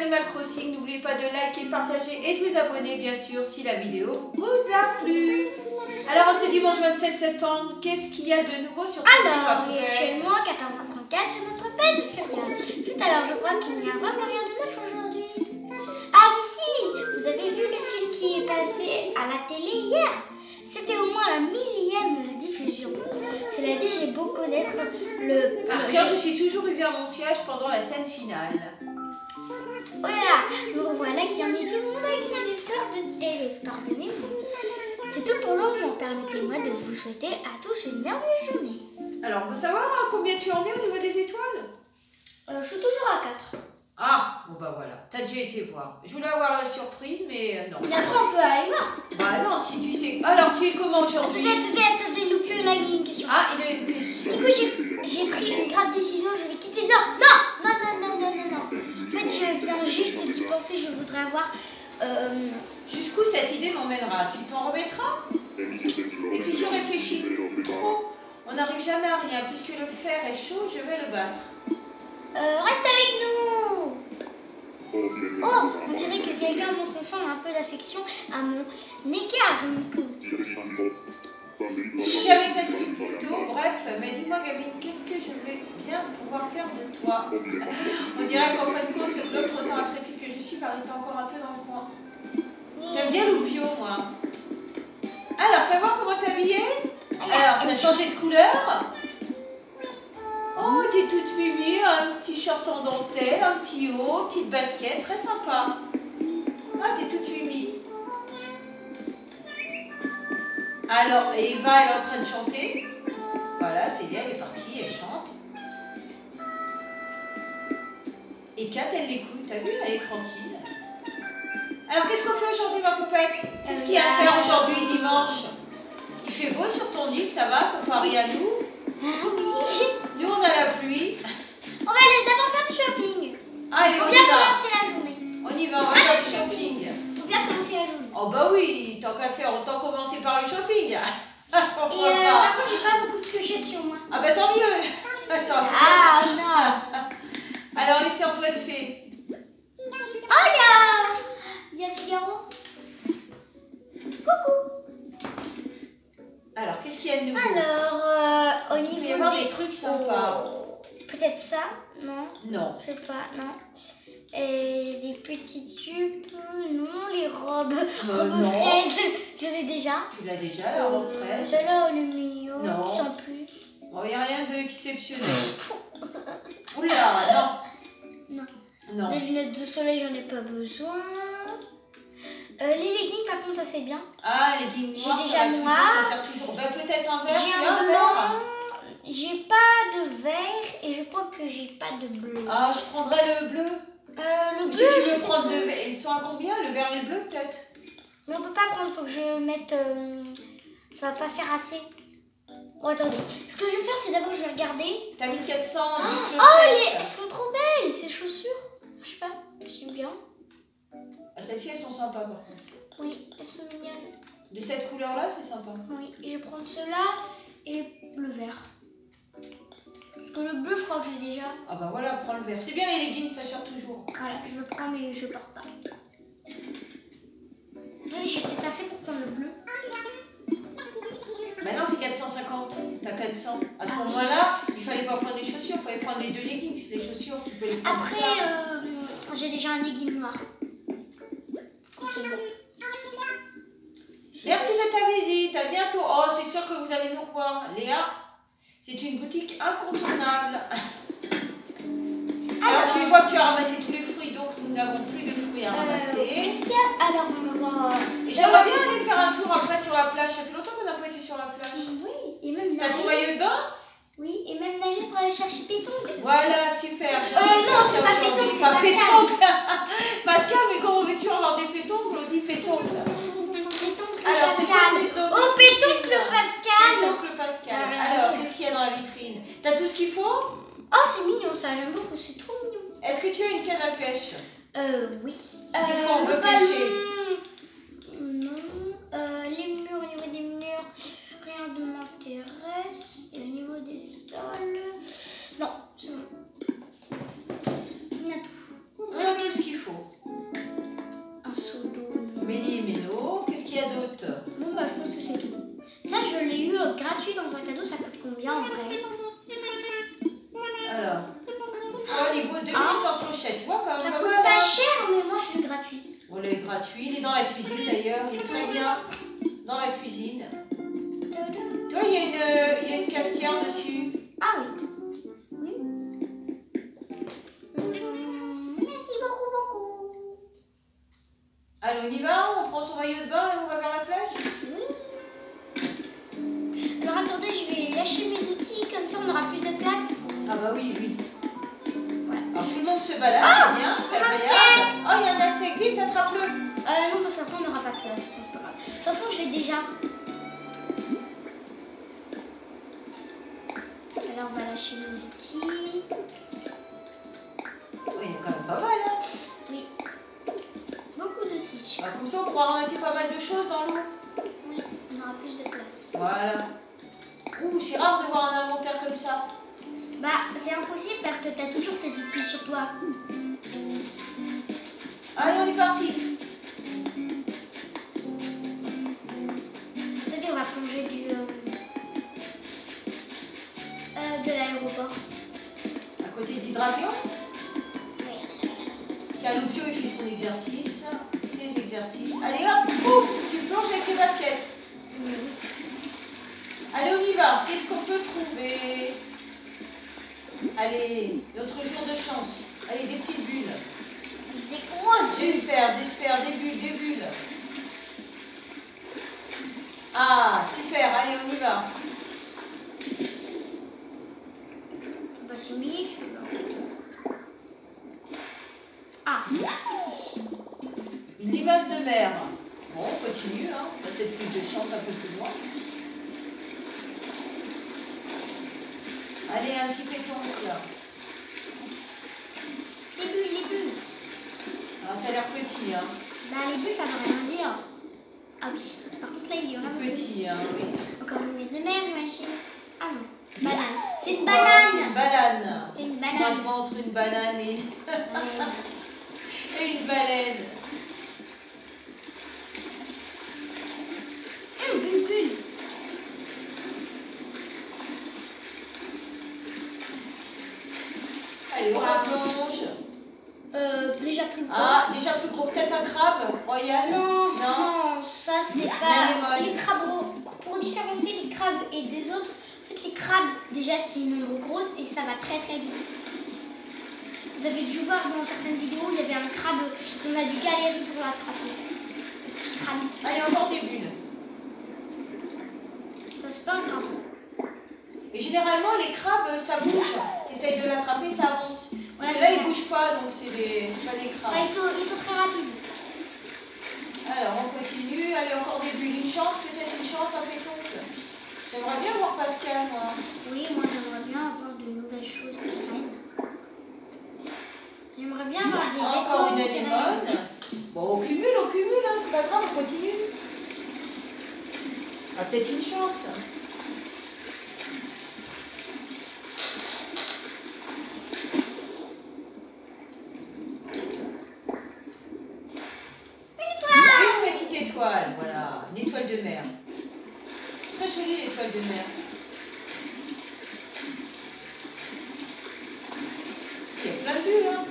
Animal Crossing. N'oubliez pas de liker, partager et de vous abonner, bien sûr, si la vidéo vous a plu. Alors, ce dimanche 27 septembre, qu'est-ce qu'il y a de nouveau sur ton Alors, il est actuellement 14h34 sur notre page Furia. Tout à l'heure, je crois qu'il n'y a vraiment rien de neuf aujourd'hui. Ah, mais si! Vous avez vu le film qui est passé à la télé hier? C'était au moins la 1000e diffusion. Cela dit, j'ai beau connaître le... Par cœur, je suis toujours arrivée à mon siège pendant la scène finale. Oh là là, me revoilà qui en est tout le monde avec des histoires de télé. Pardonnez-moi. C'est tout pour le moment. Permettez-moi de vous souhaiter à tous une merveilleuse journée. Alors, on veut savoir combien tu en es au niveau des étoiles? Je suis toujours à 4. Ah, bon bah voilà, t'as déjà été voir. Je voulais avoir la surprise, mais non. Et après, on peut aller voir. Bah non, si tu sais. Alors, tu es comment aujourd'hui? Attendez, Loupio, là, il y a une question. Ah, il a une question. Nico, j'ai pris une grave décision, je vais quitter. Non. En fait, je viens juste d'y penser, je voudrais avoir... Jusqu'où cette idée m'emmènera? Tu t'en remettras? Et puis si on réfléchit trop, on n'arrive jamais à rien. Puisque le fer est chaud, je vais le battre. Reste avec nous. Oh, on dirait que quelqu'un montre enfin un peu d'affection à mon écart, Nico. Si j'avais ça plutôt, bref, mais dis-moi Gabine, qu'est-ce que je vais bien pouvoir faire de toi? On dirait qu'en fin de compte, le globe trottant intrépide que je suis va rester encore un peu dans le coin. J'aime bien Loupio, moi. Alors, fais voir comment t'es habillée. Alors, t'as changé de couleur? Oh, t'es toute mimi, un petit short en dentelle, un petit haut, petite basket, très sympa. Ah, t'es toute mimi. Alors, Eva, elle est en train de chanter. Voilà, c'est bien, elle est partie, elle chante. Et Kat, elle l'écoute, t'as vu, elle est tranquille. Alors, qu'est-ce qu'on fait aujourd'hui, ma poupette? Qu'est-ce qu'il y a à faire aujourd'hui, dimanche? Il fait beau sur ton île, ça va, comparé à nous? Oui. Nous, on a la pluie. On va aller d'abord faire du shopping. Allez, Faut on bien y va. commencer la journée. On y va, on va faire du shopping. Faut bien commencer la journée. Oh bah oui, tant qu'à faire, autant commencer par le shopping. Pourquoi Et pas? par contre, j'ai pas beaucoup de clochettes sur moi. Ah bah tant mieux. Attends. Ah non. Alors, les sœurs doivent être faites. Oh, il y a Figaro. Coucou. Alors, qu'est-ce qu'il y a de nouveau? Alors, au Il peut y niveau avoir des trucs sympas. Peut-être ça, non? Non. Je sais pas, non. Et des petits tubes, non. Les robes, robes non. fraises, je l'ai déjà. Tu l'as déjà, la robe fraise? Celle-là, elle est mignonne, Non. sans plus. Bon, il n'y a rien d'exceptionnel. Oula, non. Non. Non. Les lunettes de soleil, j'en ai pas besoin. Les leggings, par contre, ça c'est bien. Ah, les jeans noirs, J'ai ça va déjà toujours, noir. ça sert toujours. Bah, peut-être un vert. J'ai tu as un vert? blanc. J'ai pas de vert et je crois que j'ai pas de bleu. Ah, je prendrais le bleu. Le Ou bleu, si tu je veux sais prendre pas. le vert, ils sont à combien? Le vert et le bleu, peut-être? Mais on peut pas prendre, faut que je mette. Ça va pas faire assez. Bon, attendez. Ce que je vais faire, c'est d'abord, je vais regarder. T'as 1400 Oh, clochettes. elles sont trop belles, ces chaussures. Je sais pas, j'aime bien. Ah, celles-ci, elles sont sympas, par contre. Oui, elles sont mignonnes. De cette couleur-là, c'est sympa. Oui, je vais prendre cela et le vert. Parce que le bleu, je crois que j'ai déjà. Ah bah voilà, prends le vert. C'est bien les leggings, ça sert toujours. Voilà, je le prends, mais je porte pas. Attendez, j'ai peut-être assez pour prendre le bleu. Maintenant, c'est 450. T'as 400. À ce moment-là, il fallait pas prendre les chaussures, il fallait prendre les deux leggings. Les chaussures, tu peux les prendre. Après, plus tard. j'ai déjà un legging noir. C'est bon. Merci de ta visite. À bientôt. Oh, c'est sûr que vous allez nous revoir. Léa, c'est une boutique incontournable. Alors, tu vois que tu as ramassé tous les fruits, donc nous n'avons plus de fruits à ramasser. Alors, on va voir. Et j'aimerais bien aller faire un tour après sur la plage. Ça fait longtemps qu'on n'a pas été sur la plage. Oui, et même T'as ton nager. maillot de bain? Oui, et même nager pour aller chercher pétanque. Voilà, super. Non, c'est pas pétanque, c'est Pascal. pétanque. Pascal, mais comment veux-tu avoir des pétanques? On dit pétanque. Alors, c'est quoi le pétanque? Oh, pétanque le Pascal. Pétanque le Pascal. Alors, qu'est-ce qu'il y a dans la vitrine? T'as tout ce qu'il faut? Oh, c'est mignon ça, j'aime beaucoup, c'est trop mignon. Est-ce que tu as une canne à pêche? Oui. Si des fois on veut pêcher. Non. Les murs, au niveau des murs, rien ne m'intéresse. Et au niveau des sols. Non, c'est bon. On a tout. On a tout ce qu'il faut. l'autre gratuit dans un cadeau, ça coûte combien en vrai? Alors, au niveau 2100 clochettes, tu vois quand Ça même coûte pas cher, mais moi je suis gratuit. Bon, il est gratuit, il est dans la cuisine d'ailleurs, il est très bien dans la cuisine. Tu vois, il y a une cafetière dessus. Ah oui. Oui. Merci beaucoup, beaucoup. Allez, on y va, on prend son maillot de bain et on va vers la plage. Oui. Alors attendez, je vais lâcher mes outils, comme ça on aura plus de place. Ah bah oui, oui. Voilà. Alors tout le monde se balade, c'est bien, c'est agréable. Oh, il y en a sec, vite, attrape-le. Non, parce qu'après on n'aura pas de place, c'est pas grave. De toute façon, je l'ai déjà. Alors on va lâcher nos outils. Oh, il y a quand même pas mal, hein. Oui. Beaucoup d'outils. Ah, comme ça, on pourra ramasser pas mal de choses dans l'eau. Oui, on aura plus de place. Voilà. Ouh, c'est rare de voir un inventaire comme ça. Bah, c'est impossible parce que t'as toujours tes outils sur toi. Allez, on est parti. Attendez, on va plonger de l'aéroport. À côté d'Hydravion. Oui. Tiens, Loupio, il fait son exercice. Ses exercices. Allez, hop, pouf, tu plonges avec tes baskets. Oui. Allez, on y va. Qu'est-ce qu'on peut trouver? Allez, notre jour de chance. Allez, des petites bulles. Des grosses bulles. J'espère, des bulles, des bulles. Ah, super, allez, on y va. Bah, c'est minuscule. Ah, Une limace de mer. Bon, on continue, hein. On a peut-être plus de chance un peu plus loin. Allez, un petit pétoncle là. les bulles, les bulles. Ah, ça a l'air petit, hein. Bah, les bulles, ça veut rien dire. Ah oui. Par contre, là, il y en a. C'est petit, hein, oui. Encore une mise de mer, j'imagine. Ah non. Banane. C'est une Ah, c'est banane. une banane. Une banane. Croisement entre une banane et une baleine. Bulle, bulle. Allez, on replonge. Déjà plus gros. Ah, déjà plus gros. Peut-être un crabe royal? Non, Non. non, ça c'est pas. L'anémone. Les crabes, pour différencier les crabes et des autres, en fait les crabes, déjà c'est une ombre grosse et ça va très très vite. Vous avez dû voir dans certaines vidéos, il y avait un crabe, on a dû galérer pour l'attraper. Le petit crabe. Allez, encore des bulles. Ça c'est pas un crabe. Et généralement, les crabes, ça bouge. T'essayes de l'attraper, ça avance. Voilà, Ceux-là, c'est ils ça. bougent pas, donc c'est pas des crabes. Ah, ils sont très rapides. Alors, on continue. Allez, encore des bulles. Une chance, peut-être une chance, un pétoncle. J'aimerais bien voir Pascal, moi. Oui, moi j'aimerais bien avoir de nouvelles choses sirènes. J'aimerais bien avoir des Encore une vêtements sirènes. anémone. Bon, on cumule, hein, c'est pas grave, on continue. Ah, peut-être une chance. Une petite étoile, voilà. Une étoile de mer. Très jolie l'étoile de mer. Il y a plein de bulles, hein.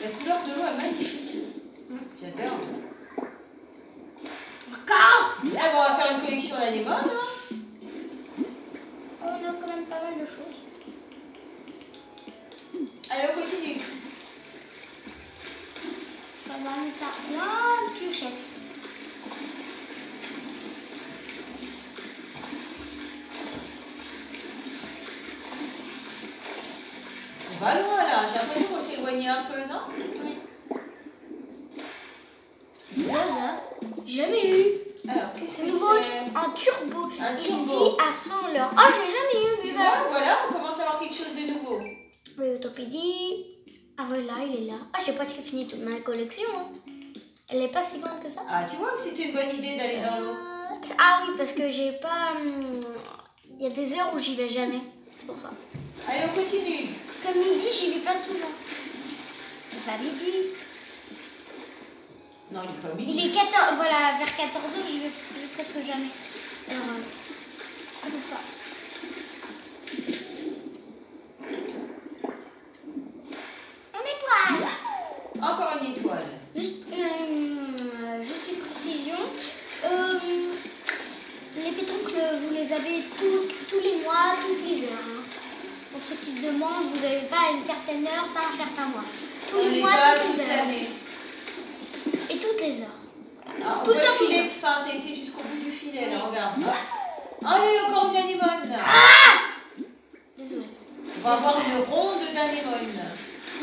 La couleur de l'eau est magnifique. J'adore. Encore. Là, on va faire une collection d'anémones. Hein. Oh, on a quand même pas mal de choses. Allez, on continue. On va mettre ça plein de piochettes. On va loin là. J'ai l'impression qu'on s'est éloigné un peu, non? Oui. 2 heures. Jamais eu. Alors, qu'est-ce C'est que nouveau, c'est? un turbo. Un Il turbo. vit à 100 l'heure. Oh, je l'ai jamais eu, Tu mais vois, voilà, on commence à avoir quelque chose de nouveau. oui, autopédie. Ah voilà, il est là. Ah, j'ai presque fini toute ma collection. Hein. Elle est pas si grande que ça. Ah, tu vois que c'était une bonne idée d'aller dans l'eau. Ah oui, parce que j'ai pas... Il y a des heures où j'y vais jamais. C'est pour ça. Allez, on continue. Comme midi, j'y vais pas souvent. C'est pas midi. Non, il est pas midi. Il est 14, voilà, vers 14h, je vais presque jamais. Alors, c'est pour ça. Une étoile. Encore une étoile. Juste une précision. Les pétoncles, vous les avez tous les mois, toutes les heures. Hein. Pour ceux qui demandent, vous n'avez pas à une certaine heure, pas à un certain mois. Tous les mois, toutes les heures. Et toutes les heures. Ah, on tout voit le le temps. filet de fin, t'as été jusqu'au bout du filet, là, regarde. Allez, encore une anémone. Désolée. On va avoir une ronde d'anémone.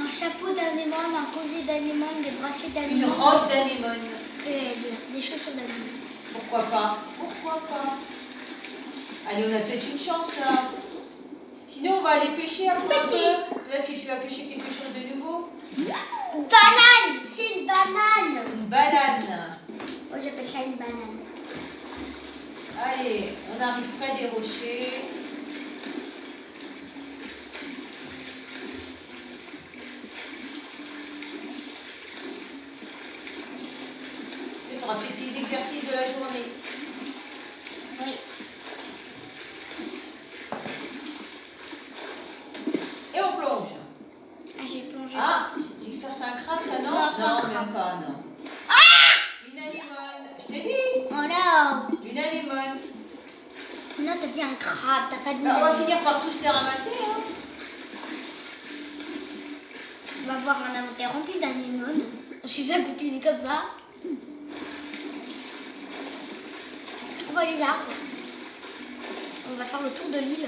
Un chapeau d'anémone, un collier d'anémone, des bracelets Une d'anémone. robe d'anémone. Des chaussures d'anémone. Pourquoi pas? Pourquoi pas? Allez, on a peut-être une chance, là. Sinon, on va aller pêcher après un peu. Peut-être que tu vas pêcher quelque chose de nouveau. Banane. C'est une banane. Une banane. Moi, j'appelle ça une banane. Allez, on arrive près des rochers. Tu auras fait tes exercices de la journée. Oui. Et on plonge. Ah, j'ai plongé. Ah, j'espère que c'est un crabe, ça, non? Non, c'est pas un crabe. Même pas, non. Une anémone. Je t'ai dit. Oh non. Une anémone. Non, t'as dit un crabe, t'as pas dit. Bah, on va finir par tous les ramasser, hein. On va voir un inventaire rempli d'anémones. Si ça continue comme ça. On voit les arbres. On va faire le tour de l'île.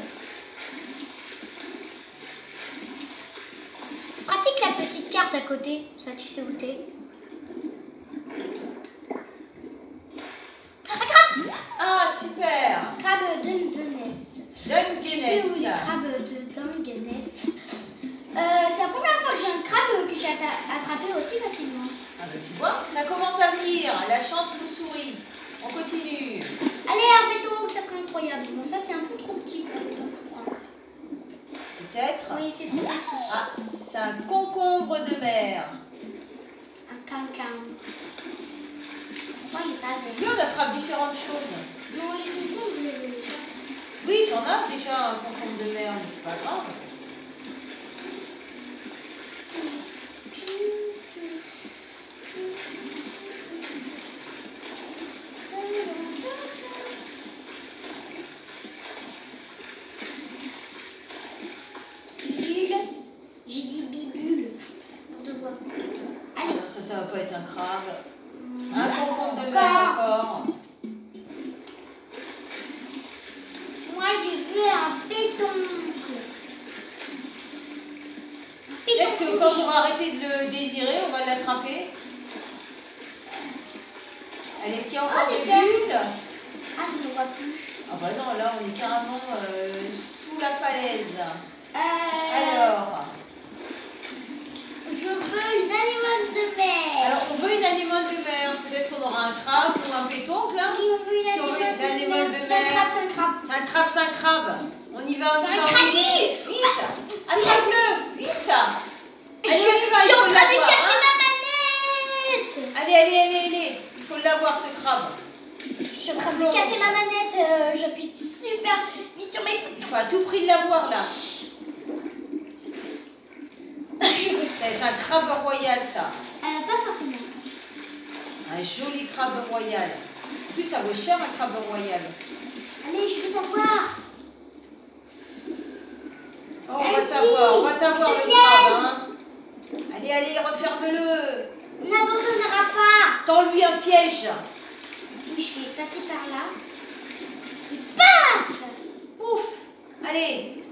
Pratique la petite carte à côté. Ça, tu sais où t'es. Un crabe. Ah, super. Crabe Dungeness. Tu sais où Dungeness. les crabes de Dungeness. C'est la première fois que j'ai un crabe que j'ai attrapé aussi facilement. Ah bah tu vois, ça commence à venir. La chance nous sourit. On continue. Allez, un pétanque, ça serait incroyable. Bon, ça c'est un peu trop petit pour un pétanque, je crois. Peut-être. Oui, c'est trop petit. Ah, c'est un concombre de mer. Un quinquin. Pourquoi il est pas Puis vert? on attrape différentes choses. Non, les concombres, je les ai déjà. Oui, t'en as déjà un concombre de mer, mais c'est pas grave. Bibule. J'ai dit bibule. Pour te voir. Ah Allez. non, ça va pas être un crabe. Un concombre de mer encore. Moi, je veux un pétanque. Peut-être que quand on va arrêter de le désirer, on va l'attraper. Allez, est-ce qu'il y a encore des bulles? Ah, je ne vois plus. Ah bah non, là on est carrément sous la falaise. Alors, Alors, je veux une anémone de mer. alors on veut une anémone de mer. Peut-être qu'on aura un crabe ou un pétoncle là. Oui, on veut une Si on veut une anémone de C'est un mer. crabe, c'est un crabe. C'est un crabe, c'est un crabe. On y va, on y C'est va. un crabi. Vite. Attrape-le, vite. Je Allez, on y va, suis il en faut train de l'avoir, casser hein. ma manette. Allez, allez, allez, allez. Il faut l'avoir ce crabe. Je suis en train de casser ma manette. J'appuie super vite sur mes... Il faut à tout prix l'avoir là. C'est un crabe royal ça. Pas forcément. Un joli crabe royal. En plus ça vaut cher un crabe royal. Allez, je vais t'avoir. Oh, on Merci. va t'avoir le piège. crabe. Hein. Allez, allez, referme-le. On n'abandonnera pas. Tends-lui un piège. Oui, je vais passer par là. Et paf. Pouf. Allez.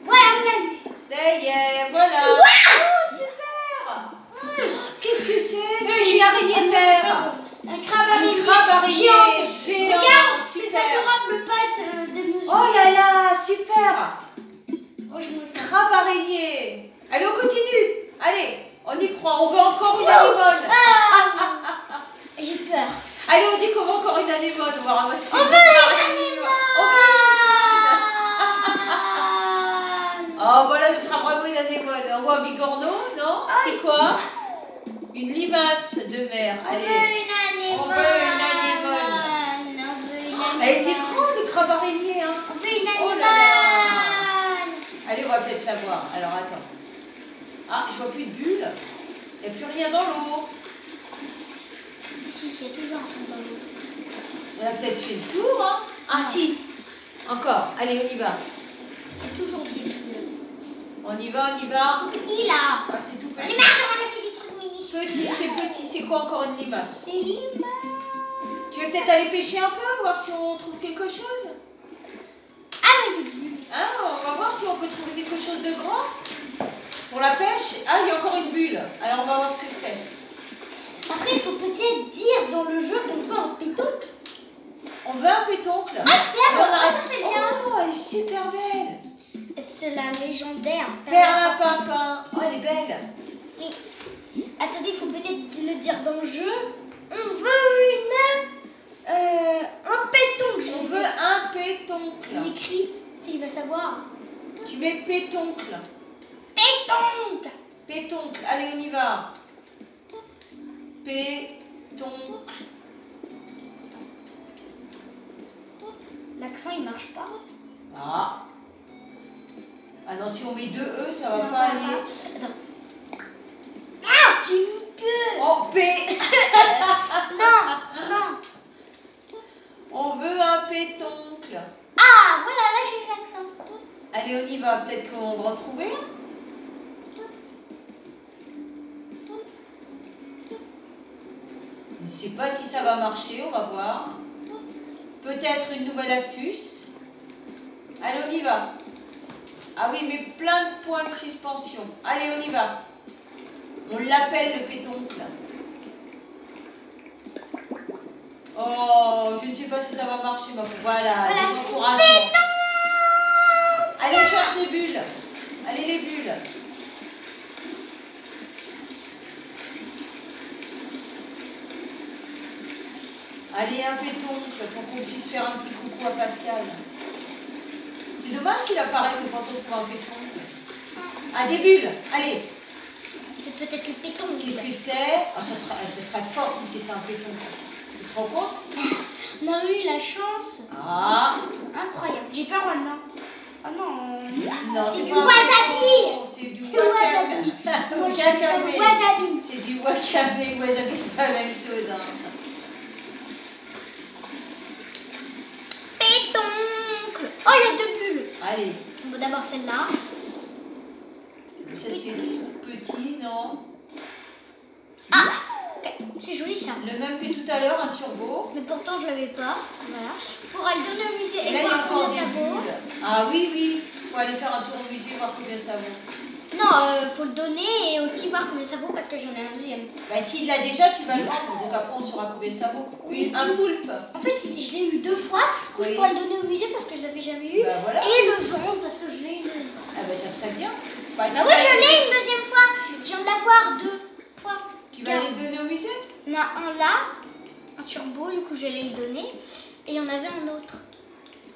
Voilà, on l'a eu. Ça y est, voilà. Waouh, super. Qu'est-ce que c'est? Mais C'est j'ai une araignée de mer. Un crabe araignée. Une crabe araignée géante. géante. Regarde, ces Super. adorables pattes de nos Oh là là, super. Franchement, ça. Crabe araignée. Allez, on continue. Allez, on y croit. On veut encore une anémone. Ah. J'ai peur. Allez, on dit qu'on veut encore une anémone. On va ramasser. On veut une anémone. Oh, voilà, ce sera vraiment une anémone. On voit un bigorneau, non? C'est quoi? Une limace de mer. Allez. On veut une anémone. On veut une anémone. On veut une anémone. Elle était grande, le crabe araignée. Hein. On veut une Oh anémone. là là. Allez, on va peut-être la voir. Alors, attends. Ah, je vois plus de bulles. Il n'y a plus rien dans l'eau. Si, il y a toujours un fond dans l'eau. On a peut-être fait le tour. Hein. Ah, si. Encore. Allez, on y va. Il y a toujours des bulles. On y va, on y va. Tout petit là. Ah, c'est tout On est petit. marre de ramasser des trucs minuscules. Petit. C'est quoi encore une limace? C'est limace. Tu veux peut-être aller pêcher un peu, voir si on trouve quelque chose? Ah, mais il y a des bulles. Hein, on va voir si on peut trouver quelque chose de grand pour la pêche. Ah, il y a encore une bulle. Alors, on va voir ce que c'est. Après, il faut peut-être dire dans le jeu qu'on veut un pétanque. On veut un pétoncle. Ah, perle, Alors, on arrête- ça, c'est bien. Oh, elle est super belle. C'est la légendaire. Perlimpinpin. Oh, elle est belle. Oui. Attendez, il faut peut-être le dire dans le jeu. On veut un pétoncle. On veut un pétoncle. On écrit, il va savoir. Tu mets pétoncle. Pétoncle. Pétoncle. Allez, on y va. Pétoncle. L'accent, il marche pas. Ah. Ah non, si on met deux E, ça va Non, pas ça va aller. pas. Attends. Ah, j'ai mis peu. Oh, P. Non. On veut un pétoncle. Ah, voilà, là j'ai l'accent. Allez, on y va. Peut-être qu'on va retrouver. Je ne sais pas si ça va marcher. On va voir. Peut-être une nouvelle astuce. Allez, on y va. Ah oui, mais plein de points de suspension. Allez, on y va. On l'appelle le pétoncle. Oh, je ne sais pas si ça va marcher, ma pauvre. Voilà, des encouragements. Allez, on cherche les bulles. Allez, les bulles. Allez, un pétoncle pour qu'on puisse faire un petit coucou à Pascal. C'est dommage qu'il apparaisse quand on trouve un pétoncle. Ah, des bulles. Allez. C'est peut-être le pétoncle. Qu'est-ce que c'est? Ah, ce serait fort si c'était un pétoncle. Tu te rends compte? On a eu la chance. Ah. Incroyable. J'ai peur maintenant. Ah non. Non, C'est du pas un wasabi. pétoncle, c'est du C'est wakame. Moi, j'appelle ça le wasabi. C'est du wakame. Wasabi, c'est pas la même chose. Hein. Pétoncle. Oh, il y a deux bulles. Allez. On va d'abord celle-là. Ça, c'est petit, non? Ah, ok. C'est joli ça. Le même que tout à l'heure, un turbo. Mais pourtant, je l'avais pas. Voilà. Pour aller donner au musée Et et là, il y a voir encore combien des ça vaut. bulles. Ah oui, oui. Faut aller faire un tour au musée, voir combien ça vaut. Non, faut le donner et aussi voir combien ça vaut parce que j'en ai un deuxième. Bah, s'il l'a déjà, tu vas le vendre. Donc après, on saura combien ça vaut. Oui, un poulpe. En fait, je l'ai eu deux fois. Oui. Je pourrais le donner au musée parce que je l'avais jamais eu. Bah voilà. Et le vendre parce que je l'ai eu. Ah bah ça serait bien. Bah, Bah oui, je l'ai une deuxième fois. Je viens de l'avoir deux fois. Tu vas aller le donner au musée? Il y en a un là, un turbo, du coup je l'ai donné. Et il y en avait un autre.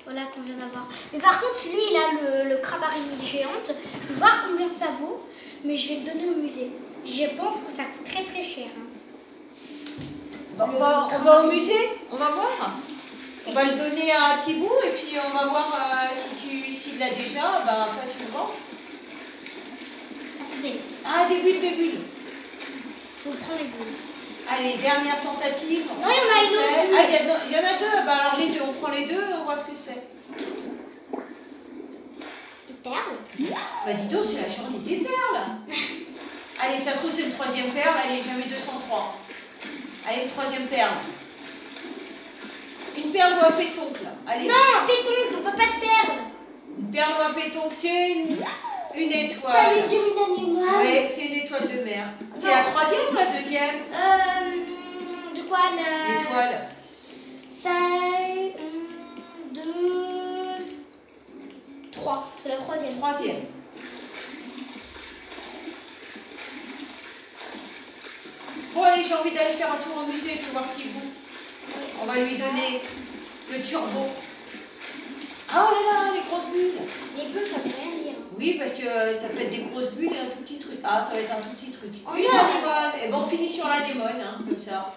Voilà qu'on vient d'avoir. Mais par contre, lui, il a le crabe araignée géante. Je vais voir combien ça vaut. Mais je vais le donner au musée. Je pense que ça coûte très très cher. Hein. Bon, on va au musée? On va voir? On va le donner à Thibaut et puis on va voir s'il l'a déjà. Bah après tu le vends. Attendez, Ah, des bulles. faut prendre les boules. Allez, dernière tentative. Non, il y en a une autre. Ah, il y en a deux. Bah alors les deux, on prend les deux et on voit ce que c'est. Des perles. Bah dis donc, c'est la journée des perles. Allez, ça se trouve c'est une troisième perle. Allez, je mets 203. Allez, une troisième perle. Une perle ou un pétoncle. Allez. Non, pétoncle, on veut pas de perles. Une perle ou un pétoncle, c'est une étoile. T'avais dit une animale. Oui, c'est une étoile de mer. C'est la troisième ou la deuxième? De quoi L'étoile. C'est 1, 2, 3. C'est la troisième. Troisième. Bon, allez, j'ai envie d'aller faire un tour au musée. Je vais voir Thibaut. On va lui donner le turbo. Ah, oh là là, les grosses bulles. Les bleus, ça veut rien dire. Oui, parce que ça peut être des grosses bulles et un tout petit truc. Ah, ça va être un tout petit truc. Oh, Une non. anémone. Et bon, on finit sur l'anémone, hein, comme ça.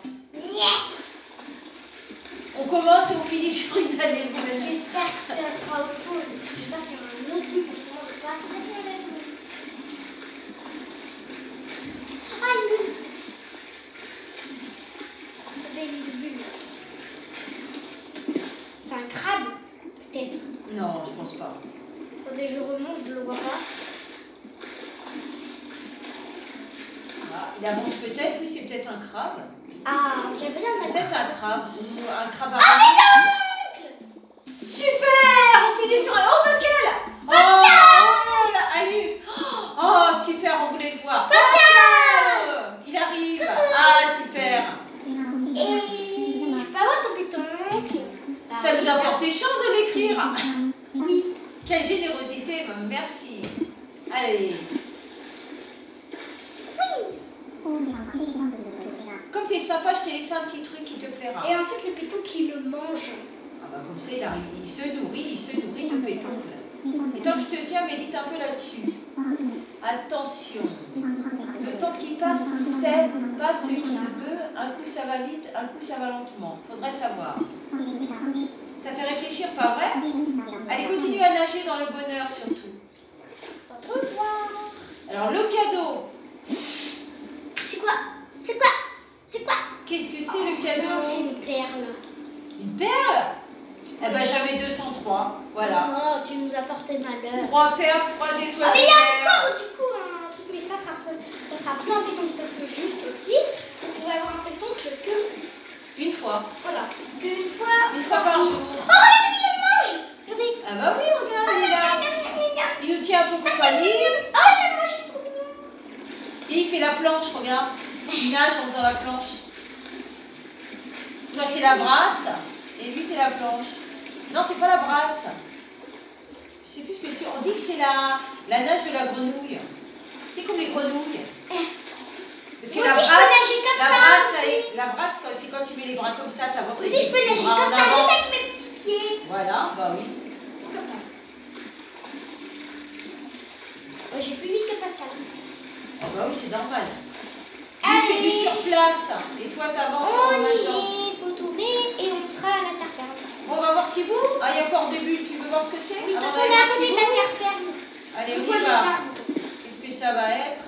On commence et on finit sur une anémone. J'espère que ça sera autre chose. J'espère qu'il y aura un autre but parce que moi je veux pas. Ah, une bulle. Attendez, une bulle. C'est un crabe, peut-être. Non, je pense pas. Attendez, je remonte, je le vois pas. Ah, il avance peut-être, oui, c'est peut-être un crabe. Ah, j'aime bien la Peut-être un crabe. Ou un crabe à Ah, mais non. Super. On finit sur... Oh, Pascal. Pascal. Oh, allez. Oh, super, on voulait le voir. Pascal. Il arrive. Ah, super. Et je peux avoir ton pétanque. Ça nous a porté chance de l'écrire. Oui. Quelle générosité, merci. Allez. Comme t'es sympa, je t'ai laissé un petit truc qui te plaira. Et en fait, le pétanque, il le mange. Ah bah comme ça, il arrive, il se nourrit de pétanque. Et tant que je te tiens, médite un peu là-dessus. Attention. Le temps qui passe, c'est pas celui qui le veut. Un coup, ça va vite, un coup, ça va lentement. Faudrait savoir. Ça fait réfléchir, pas vrai? Allez, continue à nager dans le bonheur, surtout. Au revoir. Alors, le cadeau. C'est quoi? C'est quoi? C'est quoi? Qu'est-ce que c'est le cadeau? C'est une perle. Une perle? Eh ben, j'avais 203. Voilà. Oh, tu nous as porté malheur. 3 perles, 3 étoiles. Ah, mais il y a encore du coup un truc, mais ça sera plus un pétanque parce que juste aussi, on pourrait avoir un pétanque que Une fois. voilà, qu'une fois. Une fois par jour. Oh, regardez, il le mange. Regardez. Ah bah oui, regarde, il est là. Il nous tient un peu compagnie. Oh, il le mange, c'est trop mignon. Et il fait la planche, regarde. Il nage en faisant la planche. Toi, c'est la brasse. Et lui, c'est la planche. Non, c'est pas la brasse. Je sais plus ce que c'est. On dit que c'est la nage de la grenouille. C'est comme les grenouilles. Parce que Moi la aussi, je brasse, peux nager comme ça aussi. la brasse, c'est quand tu mets les bras comme ça, t'avances. Aussi, je peux nager comme ça, juste avec mes petits pieds. Voilà, bah oui. Comme ça. Oh, j'ai plus vite que Pascal. Ah bah oui, c'est normal. Il Allez. fait du surplace. Et toi, t'avances en On y nageant. est, faut tourner et on sera à la terre ferme. On va voir Thibaut. Ah, il y a encore des bulles. Tu veux voir ce que c'est? Oui, de toute Avant façon, on d'aller est à voir côté de Thibaut. la terre ferme. Allez, On on voit y les va. arbres. Qu'est-ce que ça va être?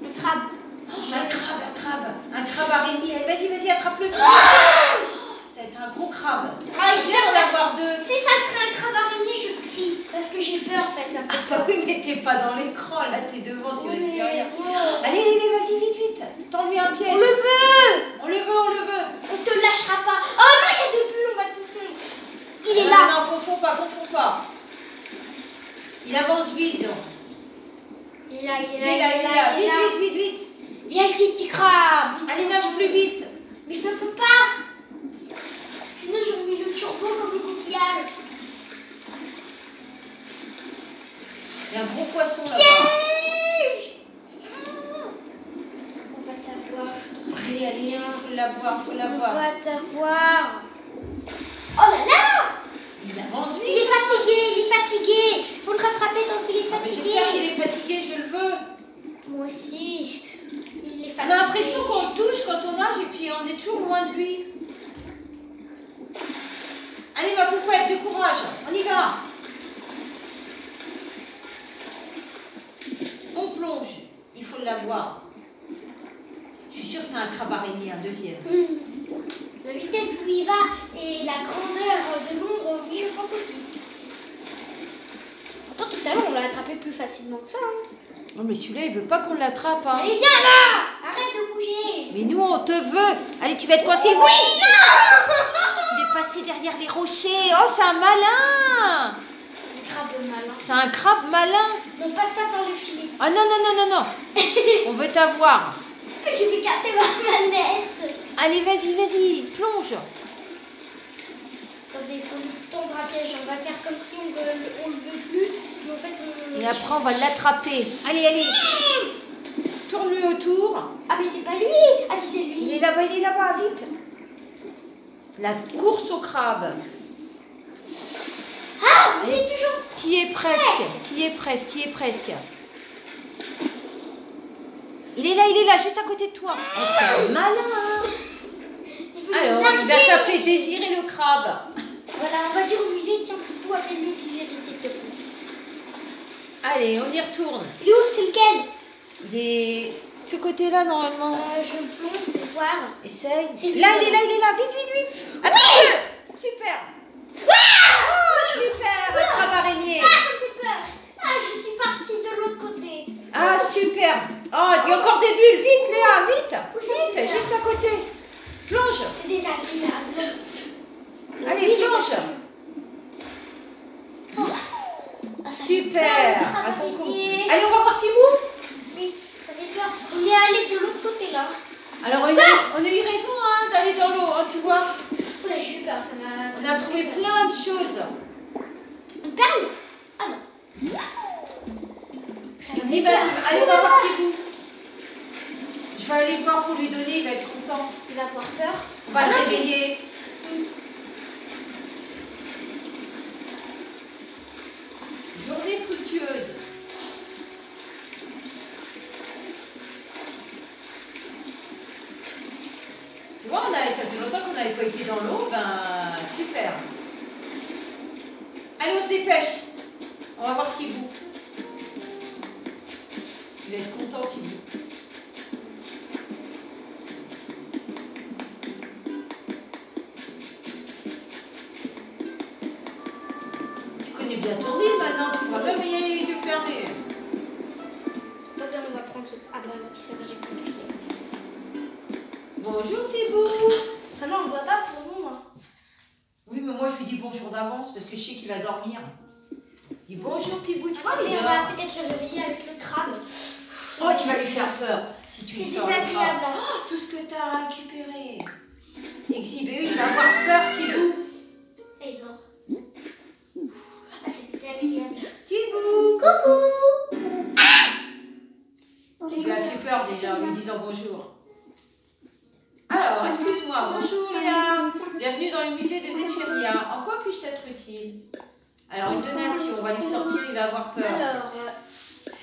Le crabe. Un crabe, un crabe. Un crabe araignée. Allez, vas-y, vas-y, attrape-le. Ça va être un gros crabe. Ah, Je viens d'en avoir 2. Si ça serait un crabe araignée, je crie. Parce que j'ai peur en fait. Ça me fait Ah bah oui, mais t'es pas dans l'écran, là, t'es devant, tu risques rien. Oh. Allez, allez, vas-y, vite, vite. Tends-lui un piège. On le veut. On le veut, on le veut. On te lâchera pas. Oh non, il y a 2 bulles, on va le confondre. Il est Non, là. non, confonds pas, confonds pas. Il avance vite, donc. Il est là, il est Il là, est là, il est là. Vite, vite, vite, vite. Viens ici, petit crabe. Allez, nage plus vite. Mais je ne peux pas. Sinon, j'aurais mis le turbo comme le coquillage. Il y a un gros poisson là-bas. Piège. On va t'avoir. Allez, allez, faut l'avoir, faut On l'avoir. va t'avoir. Oh là là. Il avance Il est vite. fatigué, il est fatigué. Faut le rattraper tant qu'il est Ah, mais fatigué. j'espère qu'il est fatigué, je le veux. Moi aussi. Il est On fatigué. a l'impression qu'on le touche quand on nage et puis on est toujours loin de lui. Allez, ma poupette, de courage. On y va. On plonge. Il faut l'avoir. Je suis sûre que c'est un crabe araignée, un deuxième. La vitesse où il va et la grandeur de l'ombre, oui, je pense aussi. Pourtant, tout à l'heure, on l'a attrapé plus facilement que ça. Hein. Non, mais celui-là, il veut pas qu'on l'attrape. Hein. Allez, viens là. Arrête de bouger. Mais nous, on te veut. Allez, tu vas être coincé. Oui. Il est passé derrière les rochers. Oh, c'est un malin. Le crabe malin. C'est un crabe malin. On passe pas par le filet. Ah non, non, non, non, non. On veut t'avoir. Je vais casser ma manette. Allez, vas-y, vas-y. Plonge. Attendez, il faut lui tendre un piège. On va faire comme si on le veut plus. Mais en fait, on... Et après, on va l'attraper. Allez, allez. Tourne-lui autour. Ah, mais c'est pas lui. Ah, si, c'est lui. Il est là-bas, vite. La course au crabe. Ah, il est toujours... T'y es presque. T'y es presque. T'y es presque. Il est là, juste à côté de toi. Eh, c'est un malin. Alors, il va s'appeler Désiré le crabe. Voilà, on va dire au musée de Sciences-Po, appelle-le Désiré, s'il te plaît. Allez, on y retourne. Il est où, c'est lequel? Il est ce côté-là, normalement. Je me plonge pour voir. Essaye. C'est Là, il est là. Vite. Attrape-le. Super. Oh, super. Le crabe araignée. Ah, ça me fait peur. Ah, je suis partie de l'autre côté. Ah, super. Oh, il y a encore des bulles. Vite, Léa, vite. Où c'est, Léa? Juste à côté. Plonge. C'est désagréable. Allez, Oui, plonge. Oh. Ah, ça fait Super. peur, le Un crabe concombre. araignée. Allez, on va voir Tibou. Oui, ça fait peur. On est allé de l'autre côté là. Alors, on a eu raison d'aller dans l'eau, tu vois. Oula, j'ai eu peur. On a trouvé plein de choses. Une perle? Ah non. Ça m'a fait Allez, peur. on va voir Tibou. Je vais aller voir pour lui donner, il va être content. Il va avoir peur. On va le réveiller. Journée fructueuse. Tu vois, ça fait longtemps qu'on n'avait pas été dans l'eau, ben super. Allez, on se dépêche. On va voir Tibou. Il va être content, Tibou. Tu connais bien ton île maintenant, tu pourras même y aller les yeux fermés. Attendez, on va prendre ce. Ah bah non, qui j'ai plus de filet. Bonjour Tibou. Ah non, on ne voit pas pour nous. Hein. Oui, mais moi je lui dis bonjour d'avance parce que je sais qu'il va dormir. Dis bonjour Tibou, tu vois, Mais il on dort. va peut-être le réveiller avec le crabe. Oh, tu vas lui faire peur si tu lui C'est sors le crabe. désagréable. Hein. Oh, tout ce que tu as récupéré. Exhibé, il va avoir peur Tibou. Et il dort. Ah, c'est désagréable. Tibou. Coucou. Il lui a fait peur déjà en lui disant bonjour. Alors, excuse-moi, bonjour Léa. Bienvenue dans le musée de Zéphyria. En quoi puis-je t'être utile? Alors, une donation, on va lui sortir, il va avoir peur. Alors,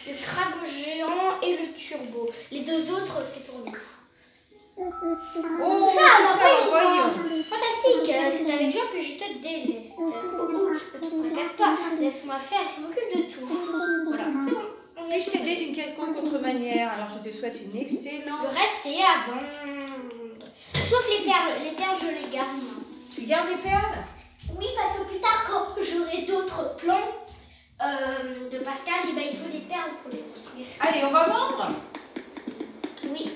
le crabe géant et le turbo. Les deux autres, c'est pour nous. Oh, Tout ça, voyons. Fantastique. C'est avec joie que je te déleste. Ne te tracasse pas. Laisse-moi faire, je m'occupe de tout. Voilà, c'est bon. Puis-je t'aider d'une quelconque autre manière? Alors, je te souhaite une Le excellente... reste, c'est à vendre. Sauf les perles. Les perles, je les garde, moi. Tu gardes des perles? Oui, parce que plus tard, quand j'aurai d'autres plans de Pascal, eh ben, il faut des perles pour les construire. Allez, on va vendre. Oui.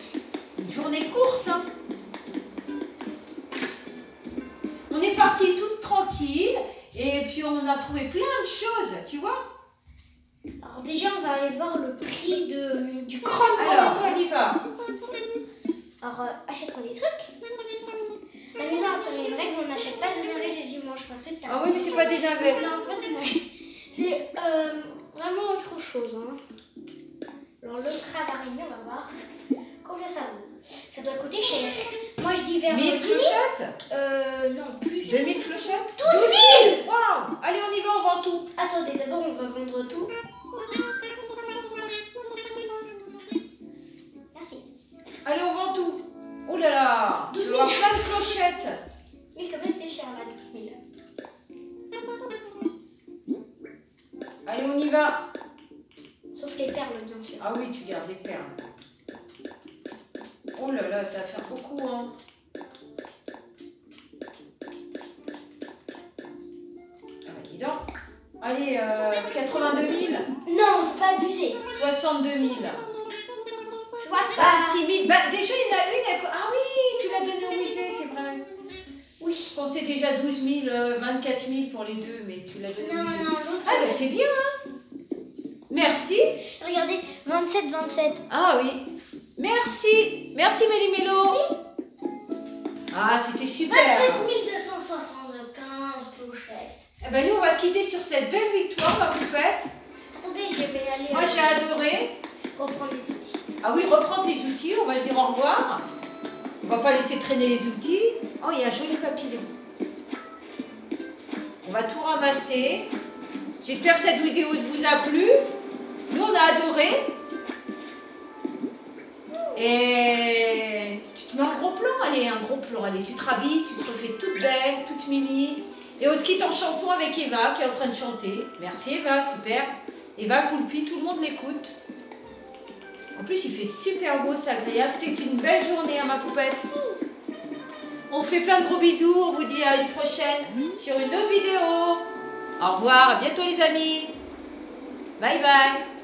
Une journée course. Hein. On est parti toute tranquille et puis on a trouvé plein de choses, tu vois. Alors déjà, on va aller voir le prix du grand. Alors, on y va. Alors, achète-moi des trucs. La maison a instauré une règle, on n'achète pas de navets le dimanche. Enfin, c'est Ah oui, mais c'est pas des navets. Non, c'est pas des navets. C'est vraiment autre chose. Hein. Alors, le crabe araignée, on va voir. Combien ça vaut? Ça doit coûter cher. Moi, je dis vers 1000 clochettes? Non, plus. 2000 clochettes? 12 000. Waouh! Allez, on y va, on vend tout. Attendez, d'abord, on va vendre tout. Merci. Allez, on vend tout. Oh là là! 12 Tu 000. vas avoir plein de clochettes. Oui, quand même, c'est cher là, 12 000. Allez, on y va. Sauf les perles, bien sûr. Ah oui, tu gardes des perles. Oh là là, ça va faire beaucoup, hein. Ah bah dis donc. Allez, 82 000. Non, faut pas abuser. 62 000. Tu vois, c'est pas... 26 000. Bah, déjà, il y en a une. Ah oui, tu l'as donnée au musée, c'est vrai. Oui. Je pensais déjà 12 000, 24 000 pour les deux, mais tu l'as donnée au Non, musée. non, l'autre. Ah bah c'est bien, hein. Merci. Regardez, 27, 27. Ah oui. Merci. Merci Méli-Mélo. Ah, c'était super. 27 275 clochettes. Eh ben, nous, on va se quitter sur cette belle victoire, ma poupette. Attendez, je vais aller Moi, j'ai adoré. reprendre les outils. Ah oui, reprends tes outils, on va se dire au revoir. On va pas laisser traîner les outils. Oh, il y a un joli papillon. On va tout ramasser. J'espère que cette vidéo vous a plu. Nous, on a adoré. Et tu te mets un gros plan, allez, un gros plan. Allez, tu te rhabilles, tu te refais toute belle, toute mimi. Et on se quitte en chanson avec Eva qui est en train de chanter. Merci Eva, super. Eva Poulpi, tout le monde l'écoute. En plus, il fait super beau, c'est agréable. C'était une belle journée à ma poupette. On vous fait plein de gros bisous. On vous dit à une prochaine sur une autre vidéo. Au revoir, à bientôt les amis. Bye bye.